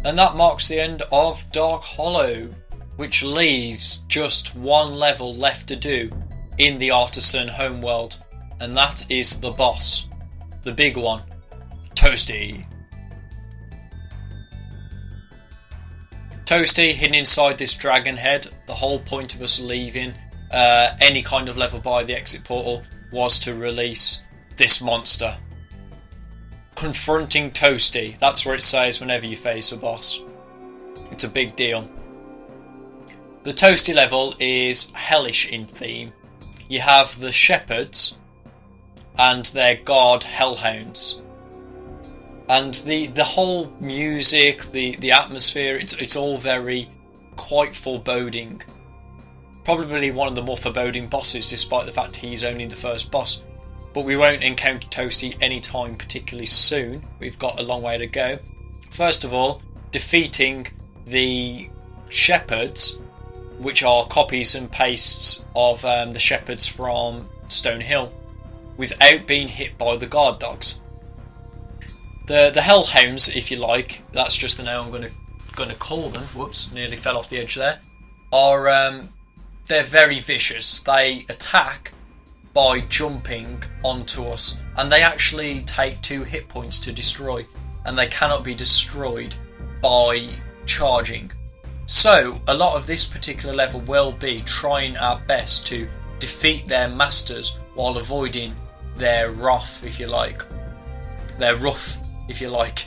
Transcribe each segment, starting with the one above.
And that marks the end of Dark Hollow, which leaves just one level left to do in the Artisan homeworld, and that is the boss, the big one, Toasty. Toasty hidden inside this dragon head. The whole point of us leaving any kind of level by the exit portal was to release this monster. Confronting Toasty, that's what it says whenever you face a boss. It's a big deal. The Toasty level is hellish in theme. You have the shepherds and their guard hellhounds. And the whole music, the atmosphere, it's all very quite foreboding. Probably one of the more foreboding bosses, despite the fact he's only the first boss. But we won't encounter Toasty anytime particularly soon. We've got a long way to go. First of all, defeating the shepherds, which are copies and pastes of the shepherds from Stone Hill, without being hit by the guard dogs. The hellhounds, if you like, that's just the name I'm going to call them. Whoops, nearly fell off the edge there. They're very vicious. They attack by jumping onto us, and they actually take 2 hit points to destroy, and they cannot be destroyed by charging. So a lot of this particular level will be trying our best to defeat their masters while avoiding their wrath, if you like. Their wrath, if you like.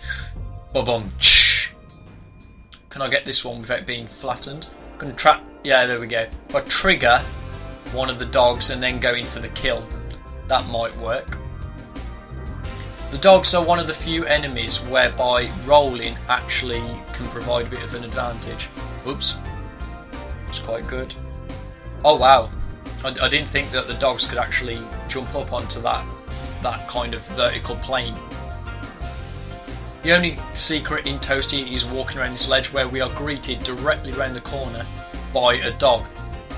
Ba-bum. Can I get this one without being flattened? Can trap. Yeah, there we go. If I trigger one of the dogs and then go in for the kill, that might work. The dogs are one of the few enemies whereby rolling actually can provide a bit of an advantage. Oops. It's quite good. Oh wow. I didn't think that the dogs could actually jump up onto that kind of vertical plane. The only secret in Toasty is walking around this ledge where we are greeted directly around the corner by a dog.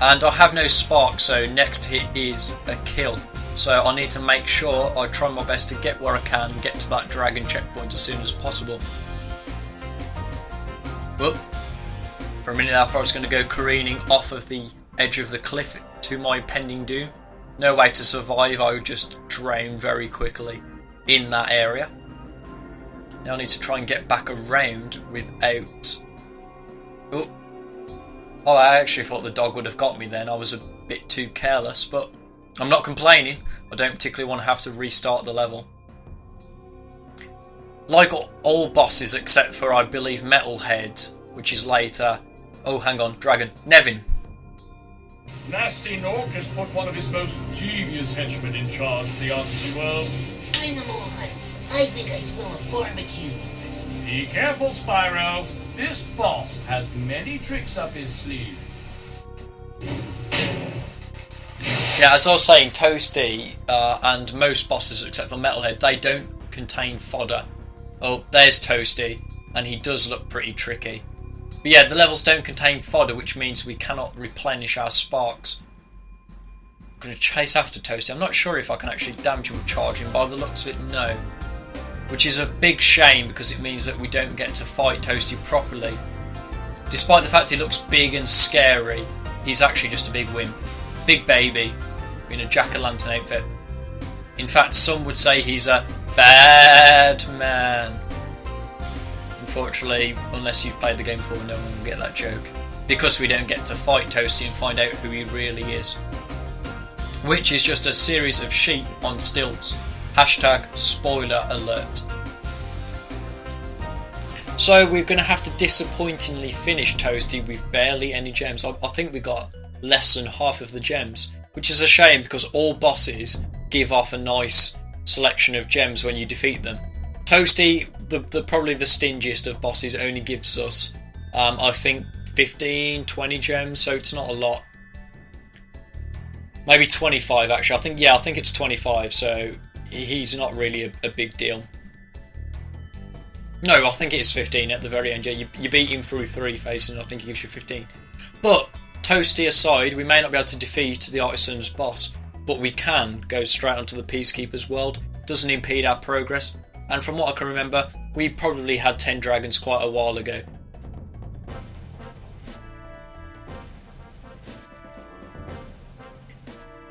And I have no spark, so next hit is a kill. So I need to make sure I try my best to get where I can and get to that dragon checkpoint as soon as possible. Whoop. For a minute I thought I was going to go careening off of the edge of the cliff to my impending doom. No way to survive, I would just drown very quickly in that area. Now I need to try and get back around without... Oh, I actually thought the dog would have got me then. I was a bit too careless, but I'm not complaining. I don't particularly want to have to restart the level. Like all bosses except for, I believe, Metalhead, which is later. Oh, hang on, Dragon. Nevin. Nasty Nork has put one of his most genius henchmen in charge of the Odyssey world. Bring them on. I think I smell a barbecue. Be careful, Spyro. This boss has many tricks up his sleeve. Yeah, as I was saying, Toasty and most bosses except for Metalhead, they don't contain fodder. Oh, there's Toasty, and he does look pretty tricky. But yeah, the levels don't contain fodder, which means we cannot replenish our sparks. I'm going to chase after Toasty. I'm not sure if I can actually damage him with charging. By the looks of it, no. Which is a big shame because it means that we don't get to fight Toasty properly. Despite the fact he looks big and scary, he's actually just a big wimp. Big baby in a jack-o'-lantern outfit. In fact, some would say he's a bad man. Unfortunately, unless you've played the game before, no one will get that joke. Because we don't get to fight Toasty and find out who he really is. Which is just a series of sheep on stilts. Hashtag spoiler alert. So we're going to have to disappointingly finish Toasty with barely any gems. I think we got less than half of the gems, which is a shame because all bosses give off a nice selection of gems when you defeat them. Toasty, probably the stingiest of bosses, only gives us I think 15, 20 gems, so it's not a lot. Maybe 25 actually. I think it's 25, so he's not really a big deal. No, I think it's 15 at the very end. Yeah, you beat him through 3 phases and I think he gives you 15. But Toasty aside, we may not be able to defeat the Artisan's boss, but we can go straight onto the Peacekeeper's world. Doesn't impede our progress. And from what I can remember, we probably had 10 dragons quite a while ago.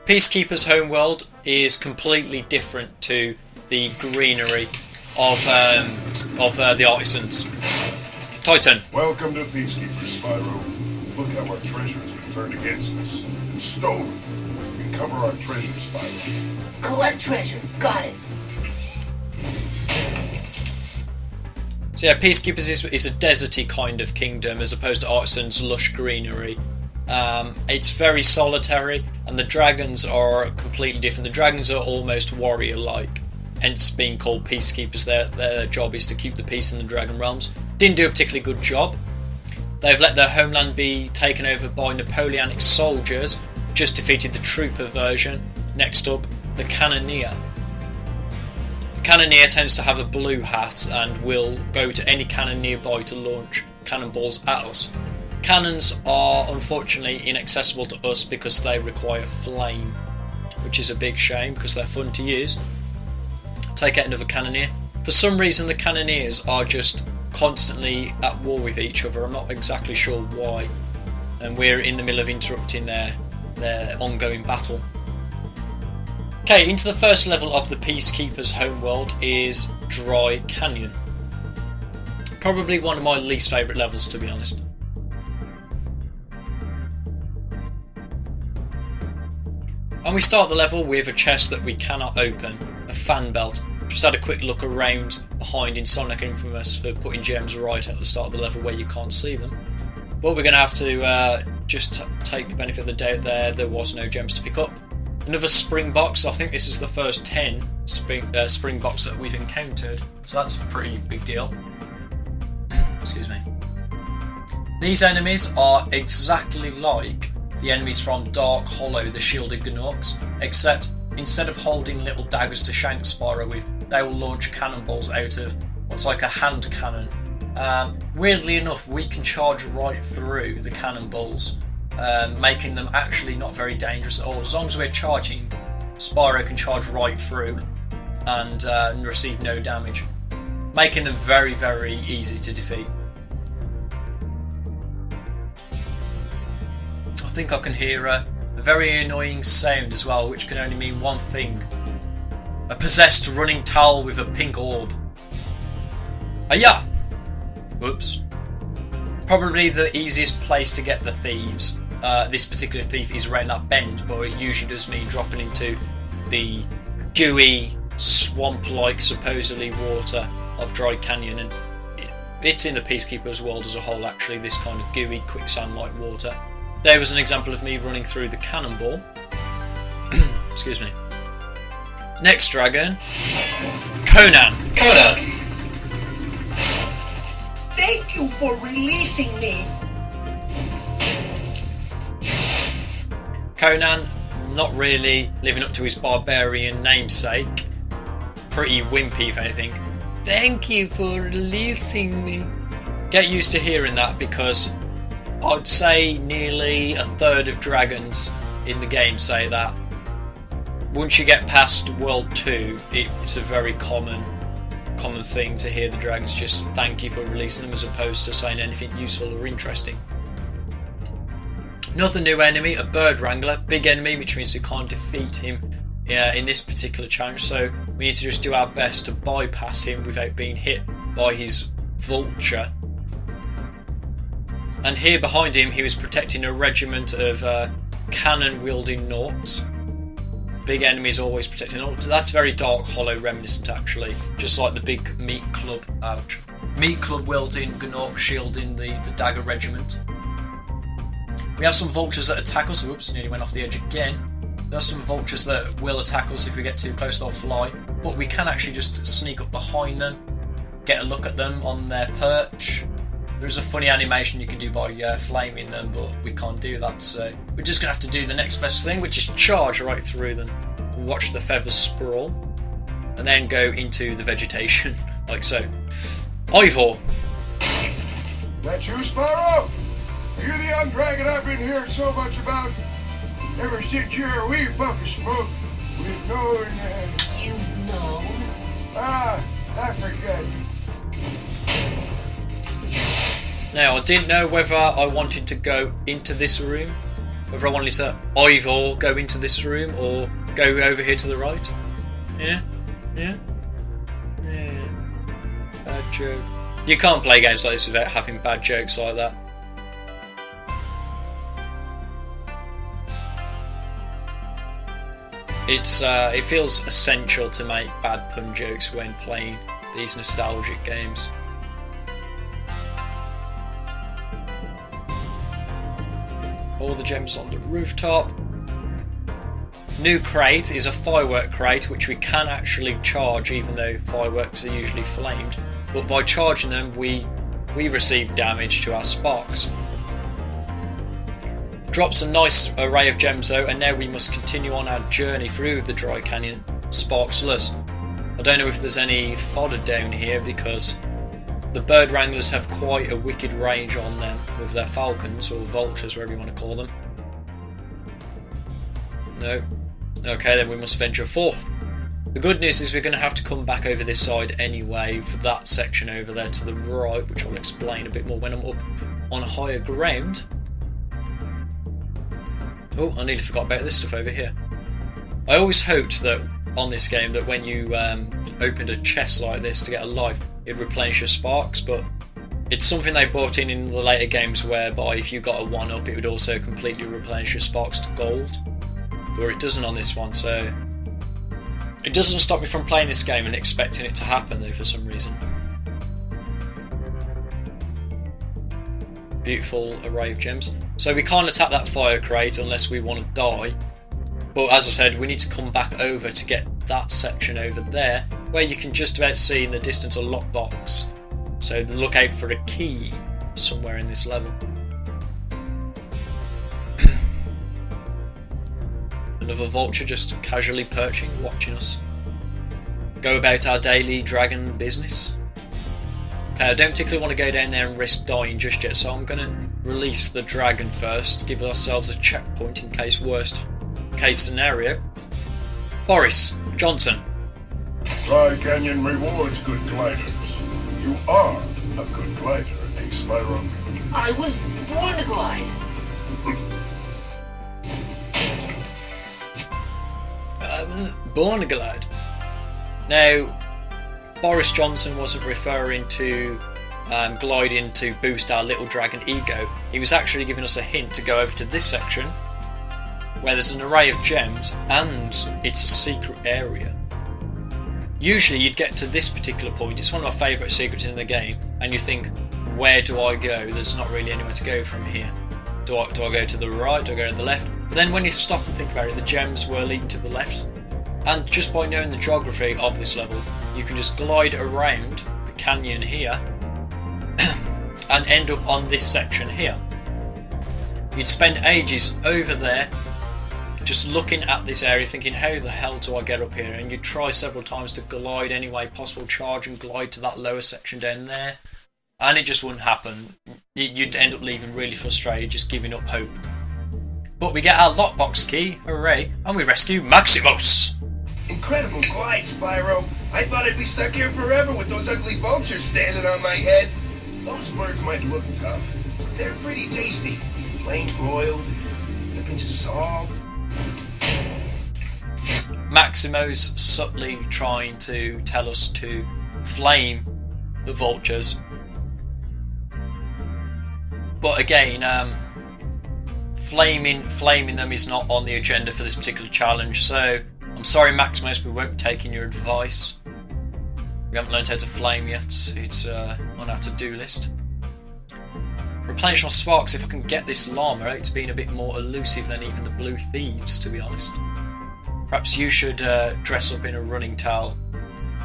Peacekeeper's homeworld is completely different to the greenery of the artisans. Titan. Welcome to Peacekeeper, Spyro. Look how our treasure has been turned against us and stolen. Recover our treasure, Spyro. Collect treasure. Got it. So yeah, Peacekeepers is a deserty kind of kingdom as opposed to Artisan's lush greenery. It's very solitary, and the dragons are completely different. The dragons are almost warrior-like, hence being called Peacekeepers. Their job is to keep the peace in the Dragon Realms. Didn't do a particularly good job. They've let their homeland be taken over by Napoleonic soldiers, just defeated the trooper version. Next up, the Cannoneer. The Cannoneer tends to have a blue hat and will go to any cannon nearby to launch cannonballs at us. Cannons are unfortunately inaccessible to us because they require flame, which is a big shame because they're fun to use. Take out another Cannoneer. For some reason the Cannoneers are just constantly at war with each other. I'm not exactly sure why, and we're in the middle of interrupting their ongoing battle. Okay, into the first level of the Peacekeeper's homeworld is Dry Canyon. Probably one of my least favourite levels, to be honest. And we start the level with a chest that we cannot open, a fan belt. Just had a quick look around behind in Sonic Infamous for putting gems right at the start of the level where you can't see them. But we're going to have to just take the benefit of the doubt there was no gems to pick up. Another spring box. I think this is the first 10 spring box that we've encountered, so that's a pretty big deal. Excuse me. These enemies are exactly like the enemies from Dark Hollow, the shielded Gnorcs, except instead of holding little daggers to shank Spyro with, they will launch cannonballs out of what's like a hand cannon. Weirdly enough, we can charge right through the cannonballs, making them actually not very dangerous at all. As long as we're charging, Spyro can charge right through and receive no damage, making them very, very easy to defeat. I think I can hear a very annoying sound as well, which can only mean one thing. A possessed running towel with a pink orb. Hiya! Whoops. Probably the easiest place to get the thieves. This particular thief is around that bend, but it usually does mean dropping into the gooey, swamp-like, supposedly, water of Dry Canyon. And it's in the Peacekeeper's world as a whole, actually, this kind of gooey, quicksand-like water. There was an example of me running through the cannonball. Excuse me. Next dragon, Conan. Thank you for releasing me. Conan, not really living up to his barbarian namesake. Pretty wimpy, if anything. Thank you for releasing me. Get used to hearing that, because I'd say nearly a third of dragons in the game say that. Once you get past World 2, it's a very common thing to hear the dragons just thank you for releasing them, as opposed to saying anything useful or interesting. Another new enemy, a bird wrangler, big enemy, which means we can't defeat him in this particular challenge, so we need to just do our best to bypass him without being hit by his vulture. And here behind him, he was protecting a regiment of cannon-wielding Gnorcs. Big enemies always protecting Gnorcs. That's very Dark Hollow reminiscent, actually. Just like the big Meat Club, Meat Club wielding Gnorc shielding the dagger regiment. We have some vultures that attack us. Whoops, nearly went off the edge again. There's some vultures that will attack us if we get too close, they'll fly. But we can actually just sneak up behind them, get a look at them on their perch. There's a funny animation you can do by flaming them, but we can't do that, so we're just going to have to do the next best thing, which is charge right through them. We'll watch the feathers sprawl, and then go into the vegetation, like so. Ivor! That you, Spyro? You're the young dragon I've been hearing so much about. Ever since you're a wee puff of smoke, we've known You've known? I forget. Now, I didn't know whether I wanted to go into this room, whether I wanted to either go into this room or go over here to the right. Yeah? Yeah? Yeah. Bad joke. You can't play games like this without having bad jokes like that. It feels essential to make bad pun jokes when playing these nostalgic games. All the gems on the rooftop. New crate is a firework crate which we can actually charge, even though fireworks are usually flamed. But by charging them, we receive damage to our sparks. Drops a nice array of gems though, and now we must continue on our journey through the dry canyon, sparksless. I don't know if there's any fodder down here because the bird wranglers have quite a wicked range on them with their falcons, or vultures, whatever you want to call them. No. Okay, then we must venture forth. The good news is we're going to have to come back over this side anyway for that section over there to the right, which I'll explain a bit more when I'm up on higher ground. Oh, I nearly forgot about this stuff over here. I always hoped that on this game that when you opened a chest like this to get a life, it'd replenish your sparks, but it's something they brought in the later games whereby if you got a 1-up it would also completely replenish your sparks to gold. But it doesn't on this one, so it doesn't stop me from playing this game and expecting it to happen though for some reason. Beautiful array of gems. So we can't attack that fire crate unless we want to die. But as I said, we need to come back over to get that section over there, where you can just about see in the distance a lockbox. So look out for a key somewhere in this level. Another vulture just casually perching, watching us go about our daily dragon business. Okay, I don't particularly want to go down there and risk dying just yet, so I'm going to release the dragon first, give ourselves a checkpoint in case worst case scenario. Boris Johnson. Dry Canyon rewards good gliders. You are a good glider, eh, Spyro? I was born to glide. I was born to glide. Now, Boris Johnson wasn't referring to gliding to boost our little dragon ego. He was actually giving us a hint to go over to this section where there's an array of gems and it's a secret area. Usually you'd get to this particular point, it's one of my favourite secrets in the game, and you think, where do I go? There's not really anywhere to go from here. Do I go to the right? Do I go to the left? But then when you stop and think about it, the gems were leading to the left. And just by knowing the geography of this level, you can just glide around the canyon here and end up on this section here. You'd spend ages over there just looking at this area thinking, how the hell do I get up here? And you'd try several times to glide any way possible, charge and glide to that lower section down there, and it just wouldn't happen. You'd end up leaving really frustrated, just giving up hope. But we get our lockbox key, hooray, and we rescue Maximus! Incredible glide, Spyro. I thought I'd be stuck here forever with those ugly vultures standing on my head. Those birds might look tough, but they're pretty tasty. Plain broiled, with a pinch of salt. Maximo's subtly trying to tell us to flame the vultures. But again, flaming them is not on the agenda for this particular challenge, so I'm sorry Maximus, we won't be taking your advice. We haven't learned how to flame yet, it's on our to-do list. Replenish my sparks if I can get this llama out. It's been a bit more elusive than even the blue thieves, to be honest. Perhaps you should dress up in a running towel.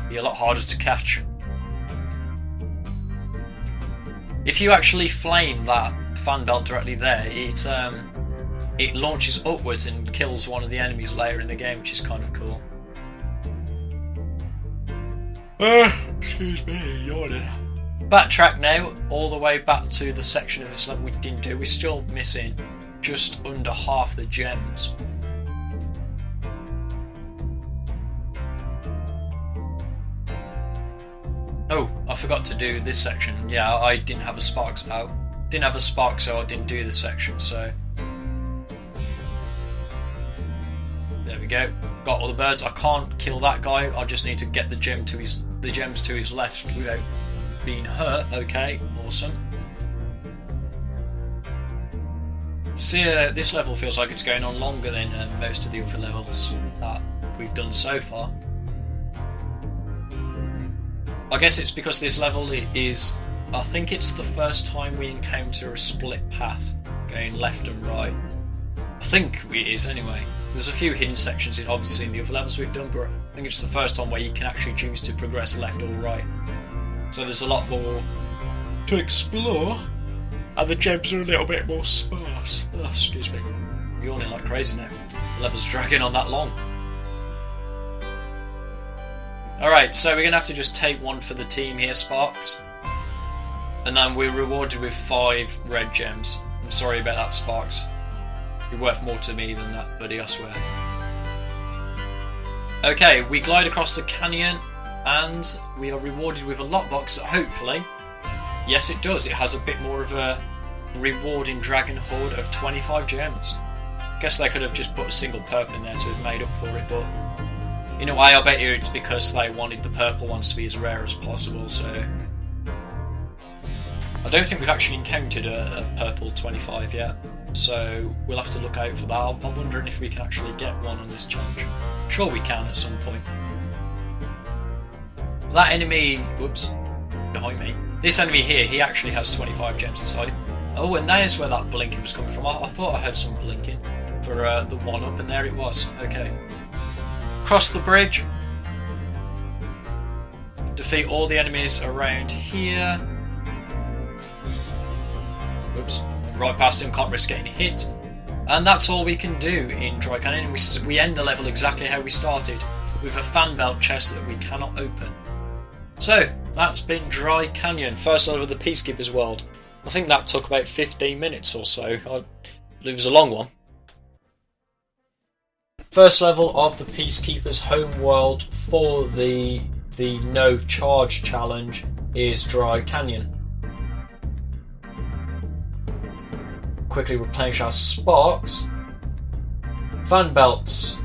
Be a lot harder to catch. If you actually flame that fan belt directly there, it launches upwards and kills one of the enemies later in the game, which is kind of cool. Excuse me, yawning. Backtrack now, all the way back to the section of this level we didn't do. We're still missing just under half the gems. Oh, I forgot to do this section. Yeah, I didn't have the sparks out. didn't have a spark, so I didn't do the section. So there we go. Got all the birds. I can't kill that guy. I just need to get the gems to his left without being hurt. Okay, awesome. See, this level feels like it's going on longer than most of the other levels that we've done so far. I guess it's because this level is, I think it's the first time we encounter a split path going left and right. I think it is anyway. There's a few hidden sections obviously in the other levels we've done, but I think it's the first time where you can actually choose to progress left or right. So there's a lot more to explore, and the gems are a little bit more sparse. Oh, excuse me. I'm yawning like crazy now. The level's dragging on that long. Alright, so we're going to have to just take one for the team here, Sparks. And then we're rewarded with 5 red gems. I'm sorry about that, Sparks. You're worth more to me than that, buddy, I swear. Okay, we glide across the canyon, and we are rewarded with a lockbox that hopefully, yes it does, it has a bit more of a rewarding dragon hoard of 25 gems. Guess they could have just put a single purple in there to have made up for it, but in a way I bet you it's because they wanted the purple ones to be as rare as possible, so I don't think we've actually encountered a purple 25 yet, so we'll have to look out for that. I'm wondering if we can actually get one on this challenge. I'm sure we can at some point. That enemy, whoops, behind me. This enemy here, he actually has 25 gems inside him. Oh, and there's where that blinking was coming from. I thought I heard some blinking for the one up, and there it was. Okay. Cross the bridge. Defeat all the enemies around here. Oops, right past him, can't risk getting hit. And that's all we can do in Dry Canyon. We end the level exactly how we started, with a fan belt chest that we cannot open. So, that's been Dry Canyon, first level of the Peacekeeper's World. I think that took about 15 minutes or so. It was a long one. First level of the Peacekeeper's home world for the no charge challenge is Dry Canyon. Quickly replenish our sparks. Fan belts.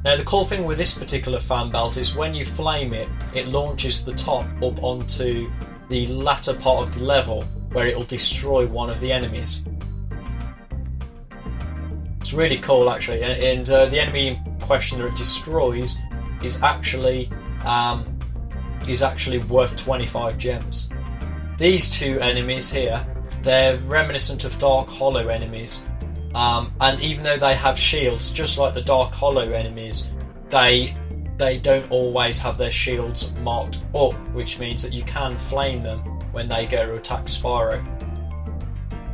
Now the cool thing with this particular fan belt is when you flame it, it launches the top up onto the latter part of the level where it will destroy one of the enemies. It's really cool actually, and the enemy in question that it destroys is actually worth 25 gems. These two enemies here, they're reminiscent of Dark Hollow enemies, and even though they have shields, just like the Dark Hollow enemies, they don't always have their shields marked up, which means that you can flame them when they go to attack Spyro.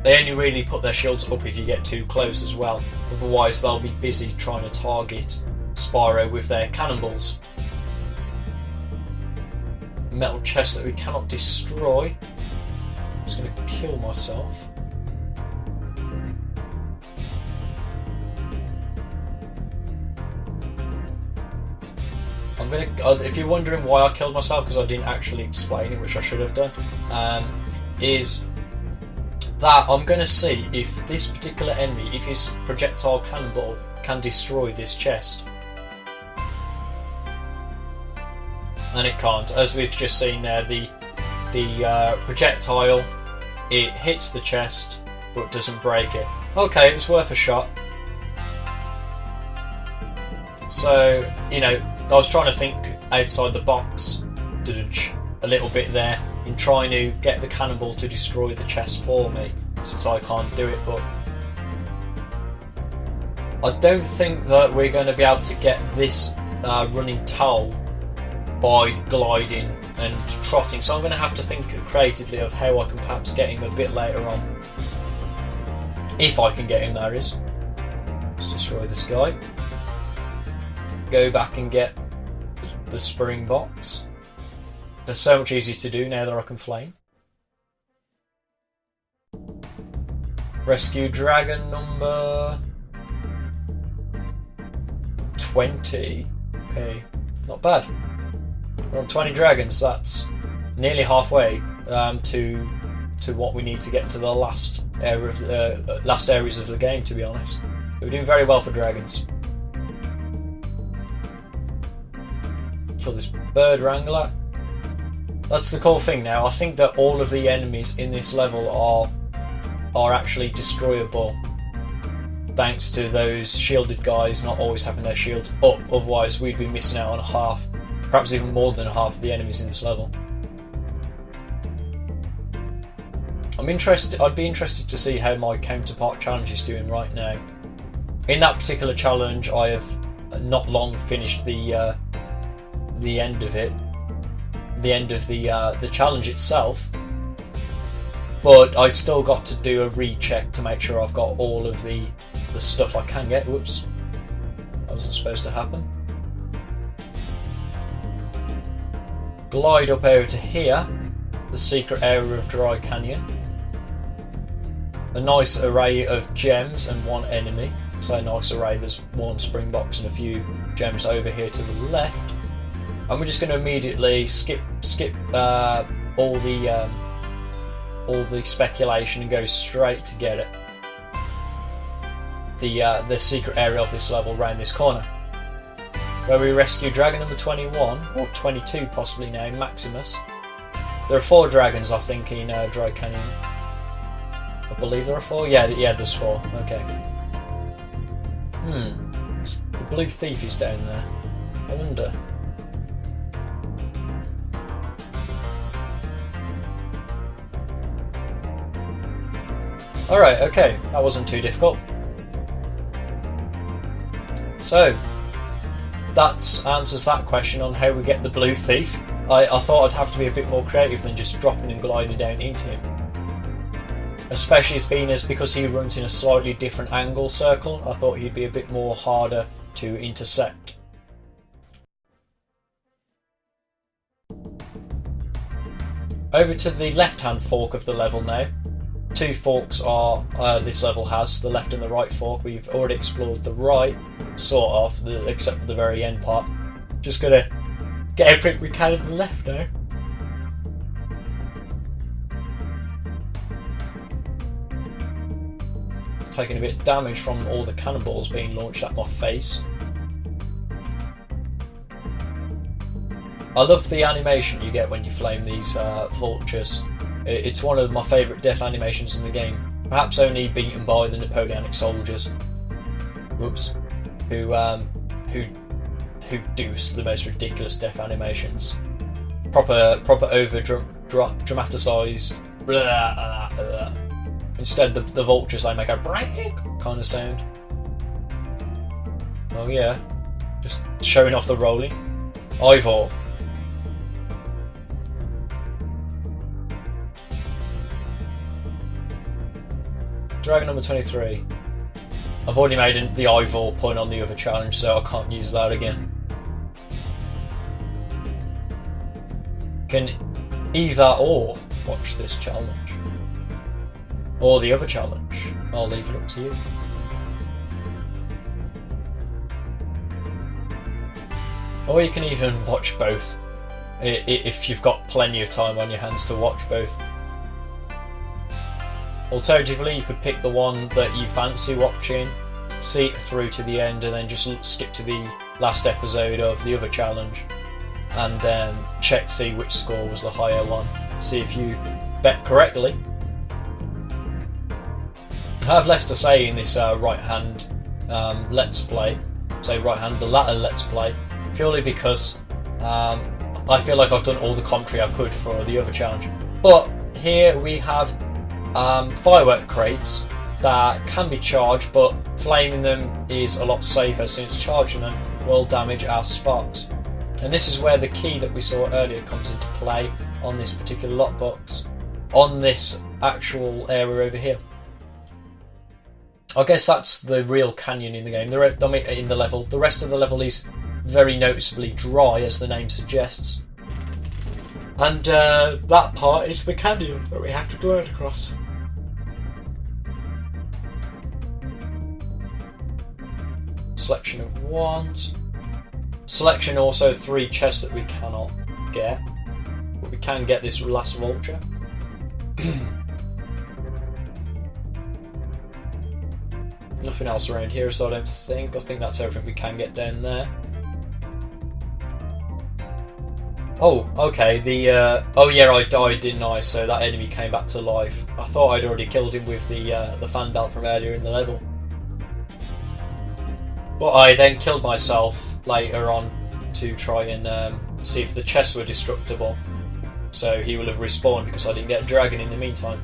They only really put their shields up if you get too close as well, otherwise they'll be busy trying to target Spyro with their cannonballs. Metal chest that we cannot destroy. I'm just going to kill myself. I'm going to, if you're wondering why I killed myself, because I didn't actually explain it, which I should have done, is that I'm going to see if this particular enemy, if his projectile cannonball can destroy this chest. And it can't. As we've just seen there, the projectile, it hits the chest but doesn't break it. Okay, it was worth a shot. So, you know, I was trying to think outside the box a little bit there in trying to get the cannonball to destroy the chest for me, since I can't do it, but I don't think that we're going to be able to get this running towel by gliding and trotting, so I'm going to have to think creatively of how I can perhaps get him a bit later on. If I can get him, that is. Let's destroy this guy. Go back and get the spring box. They're so much easier to do now that I can flame. Rescue dragon number 20. Okay, not bad. We're on 20 dragons, that's nearly halfway to to what we need to get to the last areas of the game, to be honest. We're doing very well for dragons. Kill this bird wrangler. That's the cool thing now. I think that all of the enemies in this level are actually destroyable, thanks to those shielded guys not always having their shields up. Otherwise we'd be missing out on half, perhaps even more than half of the enemies in this level. I'd be interested to see how my counterpart challenge is doing right now. In that particular challenge, I have not long finished the end of it, the end of the challenge itself. But I've still got to do a recheck to make sure I've got all of the stuff I can get. Whoops, that wasn't supposed to happen. Glide up over to here, the secret area of Dry Canyon. A nice array of gems and one enemy. So nice array, there's one spring box and a few gems over here to the left. And we're just going to immediately skip all the speculation and go straight to get it. The secret area of this level round this corner, where we rescue dragon number 21 or 22 possibly now, Maximus. There are 4 dragons, I think, in Dry Canyon. I believe there are 4. Yeah, there's 4. Okay. The blue thief is down there. I wonder. Alright, okay. That wasn't too difficult. So, that answers that question on how we get the blue thief. I thought I'd have to be a bit more creative than just dropping and gliding down into him. Especially because he runs in a slightly different angle circle, I thought he'd be a bit more harder to intercept. Over to the left-hand fork of the level now. 2 forks are this level has, the left and the right fork. We've already explored the right, sort of, except for the very end part. Just gonna get everything we can in the left now. Taking a bit of damage from all the cannonballs being launched at my face. I love the animation you get when you flame these vultures. It's one of my favourite death animations in the game, perhaps only beaten by the Napoleonic soldiers. Whoops. Who do the most ridiculous death animations. Proper over dramatised. Instead, the vultures, they make a break kind of sound. Oh yeah, just showing off the rolling. Ivor. Dragon number 23. I've already made the Ivor point on the other challenge, so I can't use that again. Can either or watch this challenge. Or the other challenge. I'll leave it up to you. Or you can even watch both, if you've got plenty of time on your hands to watch both. Alternatively, you could pick the one that you fancy watching, see it through to the end, and then just skip to the last episode of the other challenge, and then check to see which score was the higher one. See if you bet correctly. I have less to say in this right hand let's play, the latter let's play, purely because I feel like I've done all the commentary I could for the other challenge. But here we have firework crates that can be charged, but flaming them is a lot safer since charging them will damage our sparks. And this is where the key that we saw earlier comes into play on this particular lockbox, on this actual area over here. I guess that's the real canyon in the game. In the level, the rest of the level is very noticeably dry, as the name suggests, and that part is the canyon that we have to glide across. Selection of wands. Selection also 3 chests that we cannot get, but we can get this last vulture. nothing else around here, so I don't think. I think that's everything we can get down there. Oh, okay, oh yeah, I died, didn't I? So that enemy came back to life. I thought I'd already killed him with the fan belt from earlier in the level. But I then killed myself later on to try and see if the chests were destructible. So he will have respawned because I didn't get a dragon in the meantime.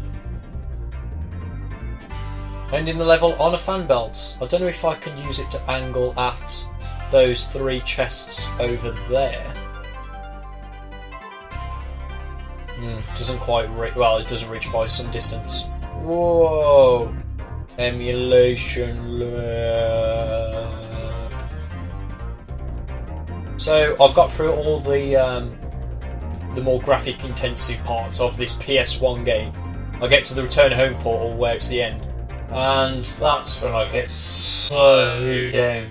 Ending the level on a fan belt. I don't know if I can use it to angle at those 3 chests over there. Doesn't quite reach. Well, it doesn't reach by some distance. Whoa! Emulation lag. So I've got through all the more graphic intensive parts of this PS1 game. I get to the return home portal where it's the end, and that's when I get so down.